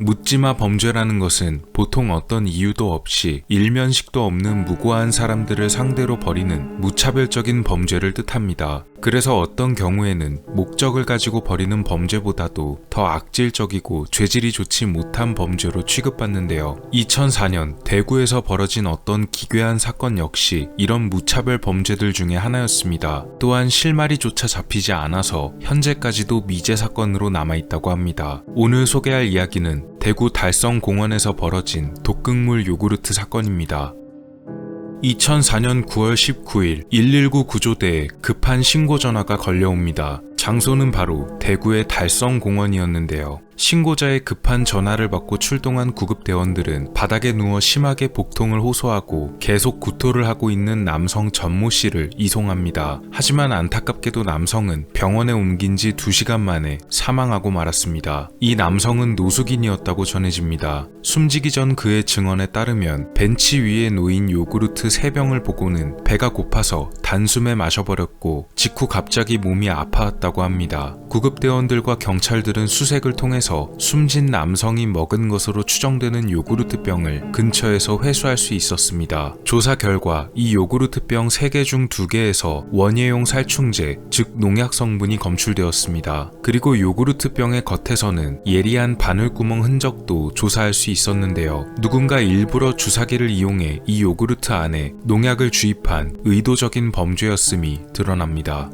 묻지마 범죄라는 것은 보통 어떤 이유도 없이 일면식도 없는 무고한 사람들을 상대로 벌이는 무차별적인 범죄를 뜻합니다. 그래서 어떤 경우에는 목적을 가지고 벌이는 범죄보다도 더 악질적이고 죄질이 좋지 못한 범죄로 취급받는데요. 2004년 대구에서 벌어진 어떤 기괴한 사건 역시 이런 무차별 범죄들 중에 하나였습니다. 또한 실마리조차 잡히지 않아서 현재까지도 미제 사건으로 남아있다고 합니다. 오늘 소개할 이야기는 대구 달성공원에서 벌어진 독극물 요구르트 사건입니다. 2004년 9월 19일 119 구조대에 급한 신고 전화가 걸려옵니다. 장소는 바로 대구의 달성공원이었는데요. 신고자의 급한 전화를 받고 출동한 구급대원들은 바닥에 누워 심하게 복통을 호소하고 계속 구토를 하고 있는 남성 전모 씨를 이송합니다. 하지만 안타깝게도 남성은 병원에 옮긴 지 2시간 만에 사망하고 말았습니다. 이 남성은 노숙인이었다고 전해집니다. 숨지기 전 그의 증언에 따르면 벤치 위에 놓인 요구르트 3병을 보고는 배가 고파서 단숨에 마셔버렸고 직후 갑자기 몸이 아파왔다고 합니다. 구급대원들과 경찰들은 수색을 통해서 숨진 남성이 먹은 것으로 추정되는 요구르트 병을 근처에서 회수할 수 있었습니다. 조사 결과 이 요구르트 병 3개 중 2개에서 원예용 살충제, 즉 농약 성분이 검출되었습니다. 그리고 요구르트 병의 겉에서는 예리한 바늘구멍 흔적도 조사할 수 있었는데요. 누군가 일부러 주사기를 이용해 이 요구르트 안에 농약을 주입한 의도적인 범죄였음이 드러납니다.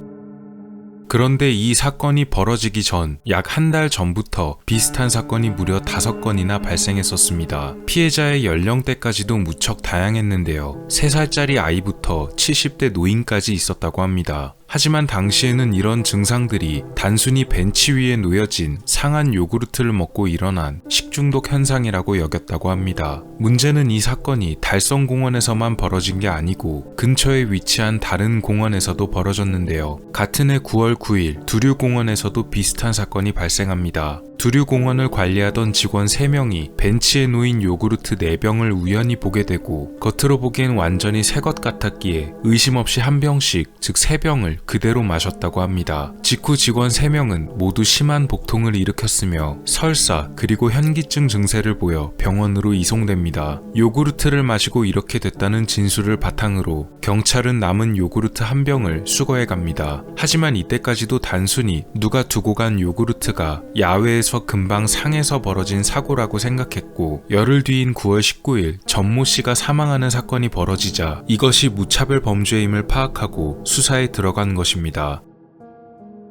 그런데 이 사건이 벌어지기 전 약 한 달 전부터 비슷한 사건이 무려 5건이나 발생했었습니다. 피해자의 연령대까지도 무척 다양했는데요. 3살짜리 아이부터 70대 노인까지 있었다고 합니다. 하지만 당시에는 이런 증상들이 단순히 벤치 위에 놓여진 상한 요구르트를 먹고 일어난 식중독 현상이라고 여겼다고 합니다. 문제는 이 사건이 달성공원에서만 벌어진 게 아니고 근처에 위치한 다른 공원에서도 벌어졌는데요. 같은 해 9월 9일 두류공원에서도 비슷한 사건이 발생합니다. 두류공원을 관리하던 직원 3명이 벤치에 놓인 요구르트 4병을 우연히 보게 되고 겉으로 보기엔 완전히 새 것 같았기에 의심 없이 한 병씩, 즉 3병을 그대로 마셨다고 합니다. 직후 직원 3명은 모두 심한 복통을 일으켰으며 설사 그리고 현기증 증세를 보여 병원으로 이송됩니다. 요구르트를 마시고 이렇게 됐다는 진술을 바탕으로 경찰은 남은 요구르트 1병을 수거해 갑니다. 하지만 이때까지도 단순히 누가 두고 간 요구르트가 야외에서 금방 상해서 벌어진 사고라고 생각했고 열흘 뒤인 9월 19일 전모 씨가 사망하는 사건이 벌어지자 이것이 무차별 범죄임을 파악하고 수사에 들어간 것입니다.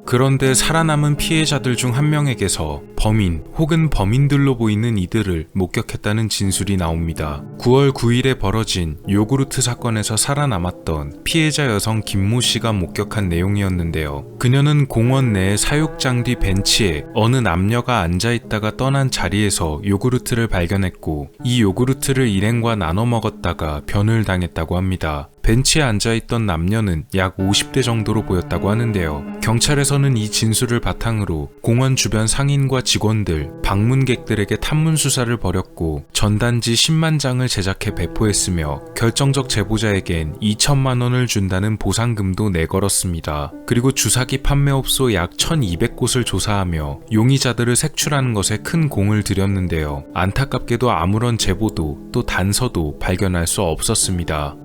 그런데 살아남은 피해자들 중 한 명에게서 범인 혹은 범인들로 보이는 이들을 목격했다는 진술이 나옵니다. 9월 9일에 벌어진 요구르트 사건에서 살아남았던 피해자 여성 김모 씨가 목격한 내용이었는데요. 그녀는 공원 내 사육장 뒤 벤치에 어느 남녀가 앉아있다가 떠난 자리에서 요구르트를 발견했고 이 요구르트를 일행과 나눠 먹었다가 변을 당했다고 합니다. 벤치에 앉아있던 남녀는 약 50대 정도로 보였다고 하는데요. 경찰에서는 이 진술을 바탕으로 공원 주변 상인과 직원들, 방문객들에게 탐문 수사를 벌였고 전단지 10만 장을 제작해 배포했으며 결정적 제보자에겐 2천만 원을 준다는 보상금도 내걸었습니다. 그리고 주사기 판매업소 약 1200곳을 조사하며 용의자들을 색출하는 것에 큰 공을 들였는데요. 안타깝게도 아무런 제보도 또 단서도 발견할 수 없었습니다.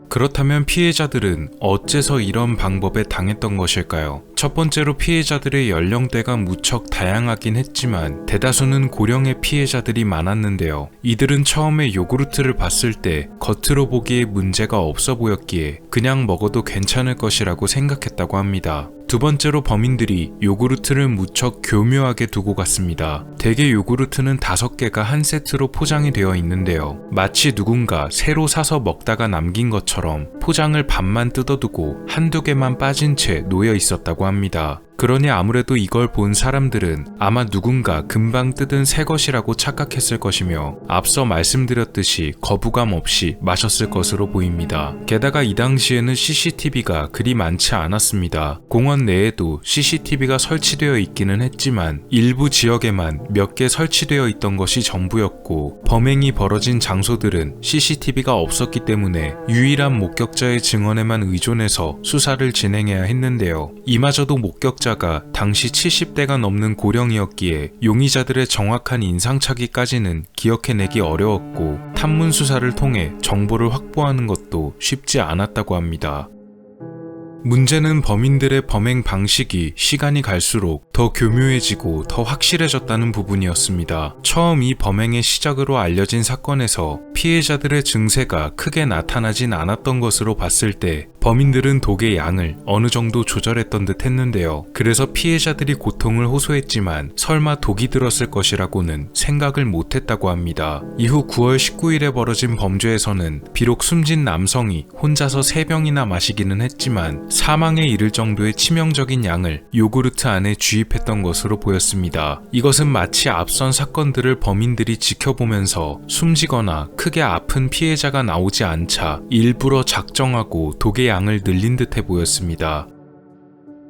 그렇다면 피해자들은 어째서 이런 방법에 당했던 것일까요? 첫 번째로 피해자들의 연령대가 무척 다양하긴 했지만 대다수는 고령의 피해자들이 많았는데요. 이들은 처음에 요구르트를 봤을 때 겉으로 보기에 문제가 없어 보였기에 그냥 먹어도 괜찮을 것이라고 생각했다고 합니다. 두 번째로 범인들이 요구르트를 무척 교묘하게 두고 갔습니다. 대개 요구르트는 5개가 한 세트로 포장이 되어 있는데요. 마치 누군가 새로 사서 먹다가 남긴 것처럼 포장을 반만 뜯어두고 한두 개만 빠진 채 놓여 있었다고 합니다. 그러니 아무래도 이걸 본 사람들은 아마 누군가 금방 뜯은 새 것이라고 착각했을 것이며 앞서 말씀드렸듯이 거부감 없이 마셨을 것으로 보입니다. 게다가 이 당시에는 CCTV가 그리 많지 않았습니다. 공원 내에도 CCTV가 설치되어 있기는 했지만 일부 지역에만 몇 개 설치되어 있던 것이 전부였고 범행이 벌어진 장소들은 CCTV가 없었기 때문에 유일한 목격자의 증언에만 의존해서 수사를 진행해야 했는데요. 이마저도 목격자 피해자가 당시 70대가 넘는 고령이었기에 용의자들의 정확한 인상착의까지는 기억해내기 어려웠고 탐문 수사를 통해 정보를 확보하는 것도 쉽지 않았다고 합니다. 문제는 범인들의 범행 방식이 시간이 갈수록 더 교묘해지고 더 확실해졌다는 부분이었습니다. 처음 이 범행의 시작으로 알려진 사건에서 피해자들의 증세가 크게 나타나진 않았던 것으로 봤을 때 범인들은 독의 양을 어느 정도 조절했던 듯 했는데요. 그래서 피해자들이 고통을 호소했지만 설마 독이 들었을 것이라고는 생각을 못했다고 합니다. 이후 9월 19일에 벌어진 범죄에서는 비록 숨진 남성이 혼자서 3병이나 마시기는 했지만 사망에 이를 정도의 치명적인 양을 요구르트 안에 주입했던 것으로 보였습니다. 이것은 마치 앞선 사건들을 범인들이 지켜보면서 숨지거나 크게 아픈 피해자가 나오지 않자 일부러 작정하고 독의 양을 늘린 듯해 보였습니다.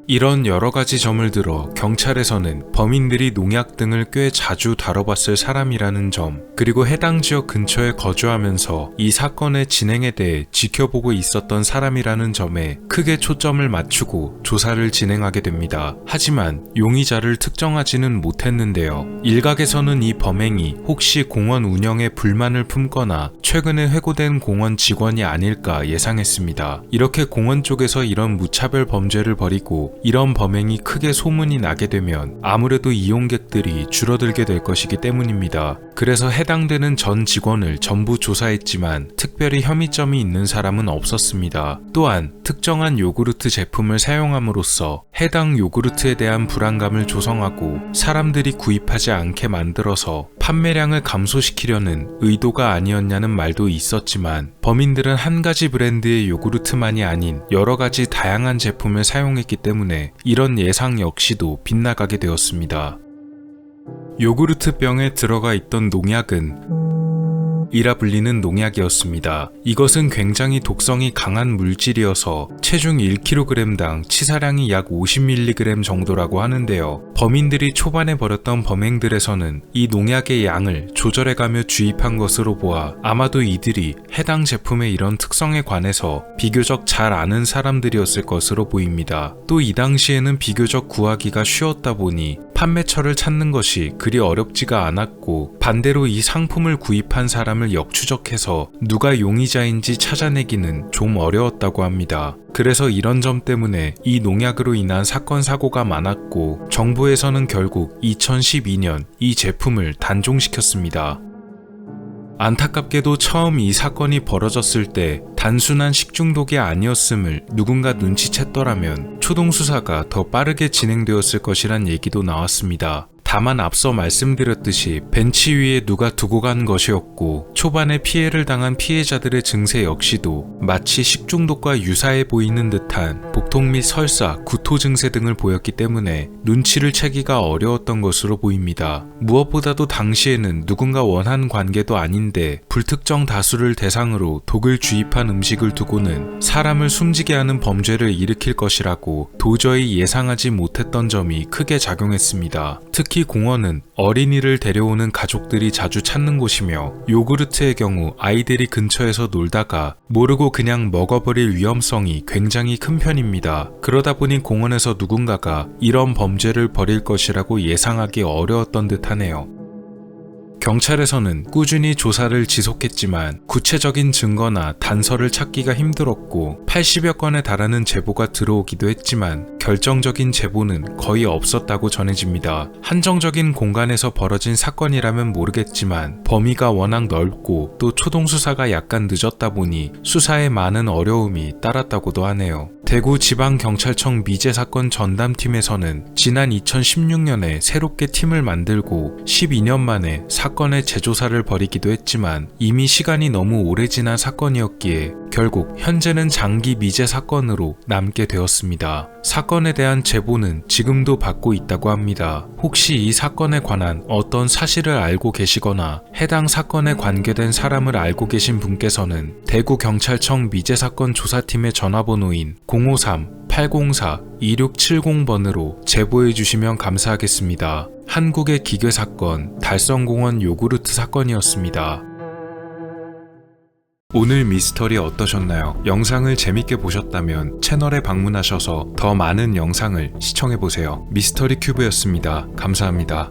이런 여러가지 점을 들어 경찰에서는 범인들이 농약 등을 꽤 자주 다뤄봤을 사람이라는 점, 그리고 해당 지역 근처에 거주하면서 이 사건의 진행에 대해 지켜보고 있었던 사람이라는 점에 크게 초점을 맞추고 조사를 진행하게 됩니다. 하지만 용의자를 특정하지는 못했는데요. 일각에서는 이 범행이 혹시 공원 운영에 불만을 품거나 최근에 회고된 공원 직원이 아닐까 예상했습니다. 이렇게 공원 쪽에서 이런 무차별 범죄를 벌이고 이런 범행이 크게 소문이 나게 되면 아무래도 이용객들이 줄어들게 될 것이기 때문입니다. 그래서 해당되는 전 직원을 전부 조사했지만 특별히 혐의점이 있는 사람은 없었습니다. 또한 특정한 요구르트 제품을 사용함으로써 해당 요구르트에 대한 불안감을 조성하고 사람들이 구입하지 않게 만들어서 판매량을 감소시키려는 의도가 아니었냐는 말도 있었지만 범인들은 한 가지 브랜드의 요구르트만이 아닌 여러 가지 다양한 제품을 사용했기 때문에 이런 예상 역시도 빗나가게 되었습니다. 요구르트 병에 들어가 있던 농약은 이라 불리는 농약이었습니다. 이것은 굉장히 독성이 강한 물질이어서 체중 1kg당 치사량이 약 50mg 정도라고 하는데요. 범인들이 초반에 벌였던 범행들에서는 이 농약의 양을 조절해가며 주입한 것으로 보아 아마도 이들이 해당 제품의 이런 특성에 관해서 비교적 잘 아는 사람들이었을 것으로 보입니다. 또 이 당시에는 비교적 구하기가 쉬웠다 보니 판매처를 찾는 것이 그리 어렵지가 않았고 반대로 이 상품을 구입한 사람을 역추적해서 누가 용의자인지 찾아내기는 좀 어려웠다고 합니다. 그래서 이런 점 때문에 이 농약으로 인한 사건 사고가 많았고 정부에서는 결국 2012년 이 제품을 단종시켰습니다. 안타깝게도 처음 이 사건이 벌어졌을 때 단순한 식중독이 아니었음을 누군가 눈치챘더라면 초동수사가 더 빠르게 진행되었을 것이란 얘기도 나왔습니다. 다만 앞서 말씀드렸듯이 벤치 위에 누가 두고 간 것이었고 초반에 피해를 당한 피해자들의 증세 역시도 마치 식중독과 유사해 보이는 듯한 복통 및 설사, 구토 증세 등을 보였기 때문에 눈치를 채기가 어려웠던 것으로 보입니다. 무엇보다도 당시에는 누군가 원한 관계도 아닌데 불특정 다수를 대상으로 독을 주입한 음식을 두고는 사람을 숨지게 하는 범죄를 일으킬 것이라고 도저히 예상하지 못했던 점이 크게 작용했습니다. 특히 공원은 어린이를 데려오는 가족들이 자주 찾는 곳이며 요구르트의 경우 아이들이 근처에서 놀다가 모르고 그냥 먹어버릴 위험성이 굉장히 큰 편입니다. 그러다 보니 공원에서 누군가가 이런 범죄를 벌일 것이라고 예상하기 어려웠던 듯하네요. 경찰에서는 꾸준히 조사를 지속했지만 구체적인 증거나 단서를 찾기가 힘들었고 80여 건에 달하는 제보가 들어오기도 했지만 결정적인 제보는 거의 없었다고 전해집니다. 한정적인 공간에서 벌어진 사건이라면 모르겠지만 범위가 워낙 넓고 또 초동수사가 약간 늦었다 보니 수사에 많은 어려움이 따랐다고도 하네요. 대구지방경찰청 미제사건 전담팀에서는 지난 2016년에 새롭게 팀을 만들고 12년 만에 사건의 재조사를 벌이기도 했지만 이미 시간이 너무 오래 지난 사건이었기에 결국 현재는 장기 미제 사건으로 남게 되었습니다. 사건에 대한 제보는 지금도 받고 있다고 합니다. 혹시 이 사건에 관한 어떤 사실을 알고 계시거나 해당 사건에 관계된 사람을 알고 계신 분께서는 대구경찰청 미제사건 조사팀의 전화번호인 053-804-2670번으로 제보해 주시면 감사하겠습니다. 한국의 기괴사건 달성공원 요구르트 사건이었습니다. 오늘 미스터리 어떠셨나요? 영상을 재밌게 보셨다면 채널에 방문하셔서 더 많은 영상을 시청해보세요. 미스터리 큐브였습니다. 감사합니다.